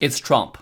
It's Trump.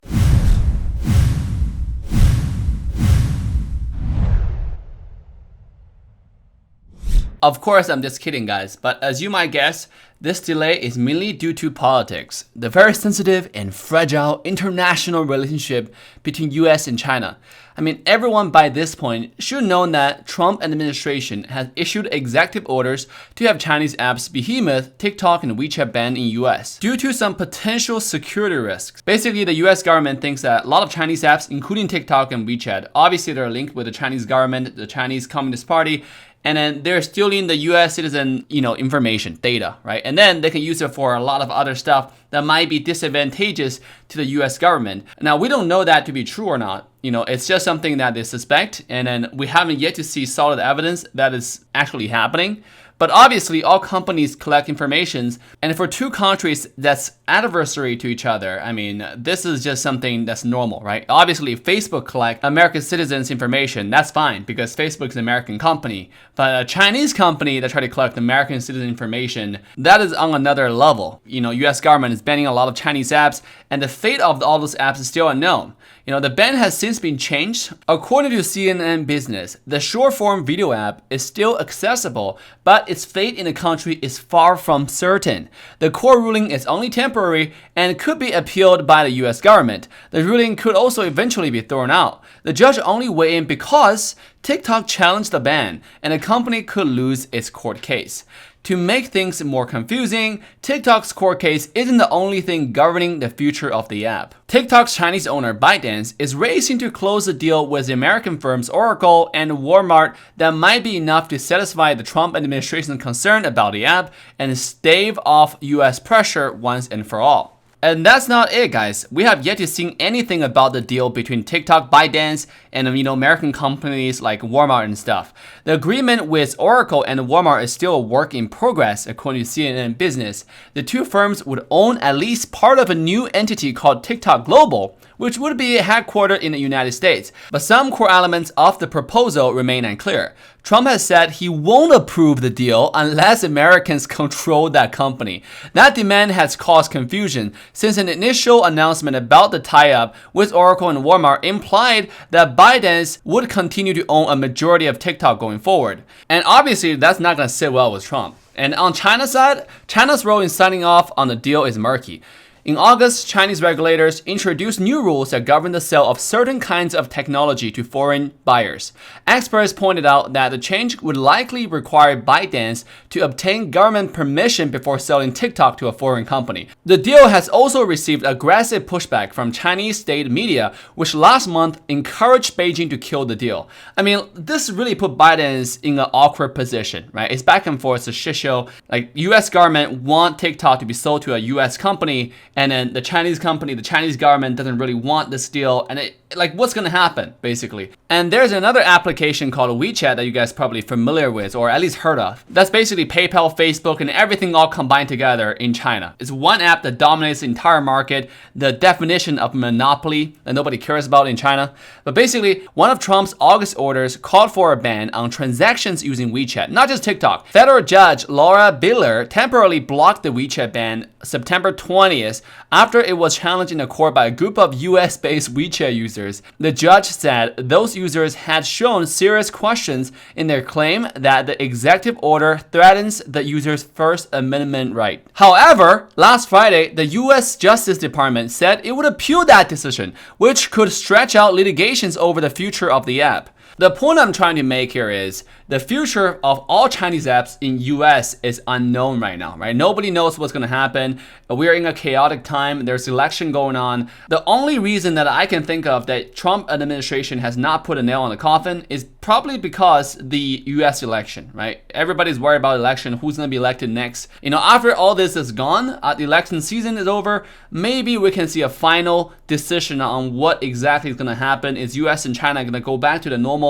Of course, I'm just kidding, guys, but as you might guess, this delay is mainly due to politics, the very sensitive and fragile international relationship between US and China. I mean, everyone by this point should know that Trump administration has issued executive orders to have Chinese apps behemoth TikTok and WeChat banned in US due to some potential security risks. Basically, the US government thinks that a lot of Chinese apps, including TikTok and WeChat, obviously they're linked with the Chinese government, the Chinese Communist Party, and then they're stealing the US citizen, information, data, right? And then they can use it for a lot of other stuff that might be disadvantageous to the US government. Now, we don't know that to be true or not. It's just something that they suspect, and then we haven't yet to see solid evidence that is actually happening. But obviously, all companies collect information, and for two countries that's adversary to each other, I mean, this is just something that's normal, right? Obviously, if Facebook collect American citizens' information, that's fine because Facebook is an American company. But a Chinese company that try to collect American citizen information, that is on another level. US government is banning a lot of Chinese apps, and the fate of all those apps is still unknown. The ban has since been changed. According to CNN Business, the short-form video app is still accessible, but its fate in the country is far from certain. The court ruling is only temporary and could be appealed by the US government. The ruling could also eventually be thrown out. The judge only weighed in because TikTok challenged the ban, and the company could lose its court case. To make things more confusing, TikTok's court case isn't the only thing governing the future of the app. TikTok's Chinese owner ByteDance is racing to close a deal with the American firms Oracle and Walmart that might be enough to satisfy the Trump administration's concern about the app and stave off US pressure once and for all. And that's not it, guys. We have yet to see anything about the deal between TikTok, ByteDance, and American companies like Walmart and stuff. The agreement with Oracle and Walmart is still a work in progress, according to CNN Business. The two firms would own at least part of a new entity called TikTok Global, which would be headquartered in the United States. But some core elements of the proposal remain unclear. Trump has said he won't approve the deal unless Americans control that company. That demand has caused confusion since an initial announcement about the tie-up with Oracle and Walmart implied that ByteDance would continue to own a majority of TikTok going forward. And obviously, that's not going to sit well with Trump. And on China's side, China's role in signing off on the deal is murky. In August, Chinese regulators introduced new rules that govern the sale of certain kinds of technology to foreign buyers. Experts pointed out that the change would likely require ByteDance to obtain government permission before selling TikTok to a foreign company. The deal has also received aggressive pushback from Chinese state media, which last month encouraged Beijing to kill the deal. I mean, this really put ByteDance in an awkward position, right? It's back and forth, it's a shit show. Like, US government want TikTok to be sold to a US company, and then the Chinese company, the Chinese government doesn't really want this deal. And what's going to happen, basically? And there's another application called WeChat that you guys probably familiar with, or at least heard of. That's basically PayPal, Facebook, and everything all combined together in China. It's one app that dominates the entire market, the definition of monopoly that nobody cares about in China. But basically, one of Trump's August orders called for a ban on transactions using WeChat, not just TikTok. Federal Judge Laura Biller temporarily blocked the WeChat ban September 20th after it was challenged in a court by a group of US-based WeChat users. The judge said those users had shown serious questions in their claim that the executive order threatens the user's First Amendment right. However, last Friday, the US Justice Department said it would appeal that decision, which could stretch out litigations over the future of the app. The point I'm trying to make here is the future of all Chinese apps in US is unknown right now, right? Nobody knows what's going to happen. We're in a chaotic time. There's election going on. The only reason that I can think of that Trump administration has not put a nail on the coffin is probably because the US election, right? Everybody's worried about election, who's going to be elected next. After all this is gone, the election season is over, maybe we can see a final decision on what exactly is going to happen. Is US and China going to go back to the normal,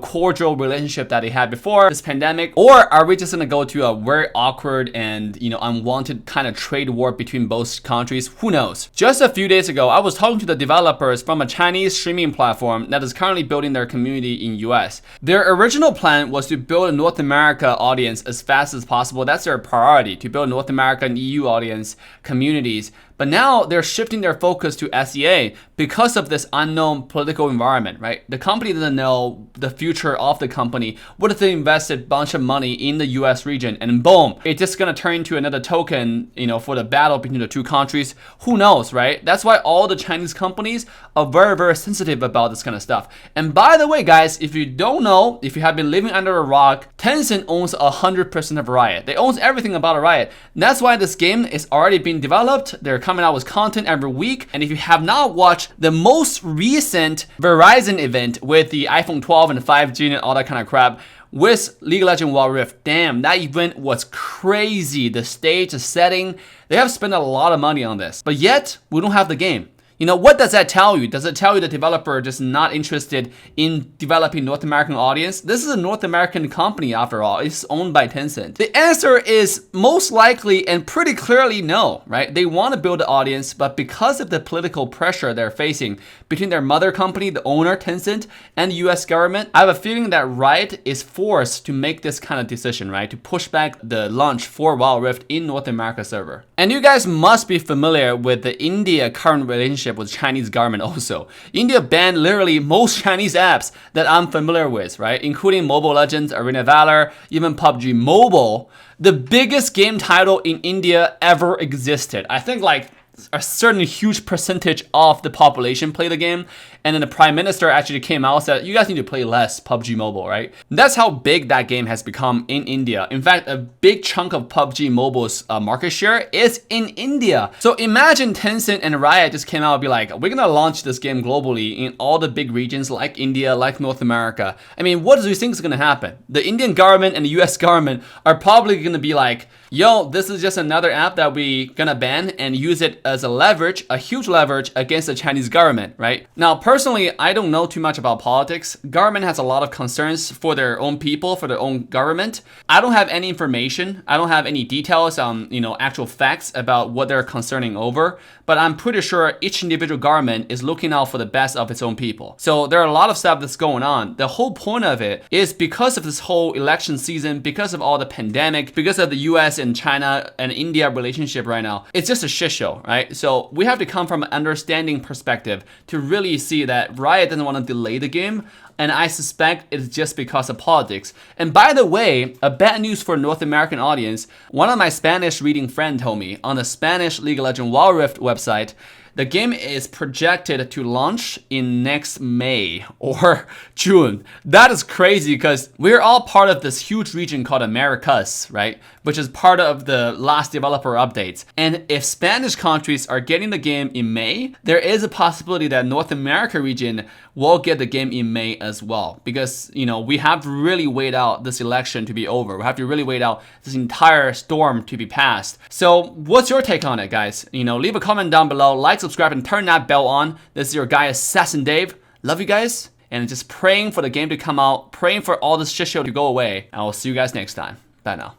cordial relationship that they had before this pandemic? Or are we just going to go to a very awkward and, unwanted kind of trade war between both countries? Who knows? Just a few days ago, I was talking to the developers from a Chinese streaming platform that is currently building their community in US. Their original plan was to build a North America audience as fast as possible. That's their priority, to build North America and EU audience communities. But now they're shifting their focus to SEA because of this unknown political environment, right? The company doesn't know the future of the company. What if they invested a bunch of money in the US region and boom, it's just gonna turn into another token, for the battle between the two countries? Who knows, right? That's why all the Chinese companies are very, very sensitive about this kind of stuff. And by the way, guys, if you don't know, if you have been living under a rock, Tencent owns 100% of Riot. They own everything about Riot. And that's why this game is already being developed. They're coming out with content every week. And if you have not watched the most recent Verizon event with the iPhone 12 and 5G and all that kind of crap, with League of Legends Wild Rift, damn, that event was crazy. The stage, the setting, they have spent a lot of money on this. But yet, we don't have the game. What does that tell you? Does it tell you the developer just not interested in developing North American audience? This is a North American company after all. It's owned by Tencent. The answer is most likely and pretty clearly no, right? They want to build an audience, but because of the political pressure they're facing between their mother company, the owner, Tencent, and the US government, I have a feeling that Riot is forced to make this kind of decision, right? To push back the launch for Wild Rift in North America server. And you guys must be familiar with the India current relationship with Chinese government also. India banned literally most Chinese apps that I'm familiar with, right? Including Mobile Legends, Arena Valor, even PUBG Mobile, the biggest game title in India ever existed. I think like a certain huge percentage of the population play the game. And then the prime minister actually came out and said, you guys need to play less PUBG Mobile, right? That's how big that game has become in India. In fact, a big chunk of PUBG Mobile's market share is in India. So imagine Tencent and Riot just came out and be like, we're gonna launch this game globally in all the big regions like India, like North America. I mean, what do you think is gonna happen? The Indian government and the US government are probably gonna be like, yo, this is just another app that we gonna ban and use it as a leverage, a huge leverage against the Chinese government, right? Now, personally, I don't know too much about politics. Government has a lot of concerns for their own people, for their own government. I don't have any information. I don't have any details on, actual facts about what they're concerning over, but I'm pretty sure each individual government is looking out for the best of its own people. So there are a lot of stuff that's going on. The whole point of it is because of this whole election season, because of all the pandemic, because of the US and China and India relationship right now, it's just a shit show, right? So we have to come from an understanding perspective to really see that Riot doesn't want to delay the game. And I suspect it's just because of politics. And by the way, a bad news for North American audience, one of my Spanish reading friends told me on the Spanish League of Legends Wild Rift website, the game is projected to launch in next May or June. That is crazy because we're all part of this huge region called Americas, right? Which is part of the last developer updates. And if Spanish countries are getting the game in May, there is a possibility that North America region will get the game in May as well. Because, we have to really wait out this election to be over. We have to really wait out this entire storm to be passed. So what's your take on it, guys? Leave a comment down below, like, subscribe, and turn that bell on. This is your guy, AssassinDave. Love you guys. And just praying for the game to come out, praying for all this shit show to go away. I will see you guys next time. Bye now.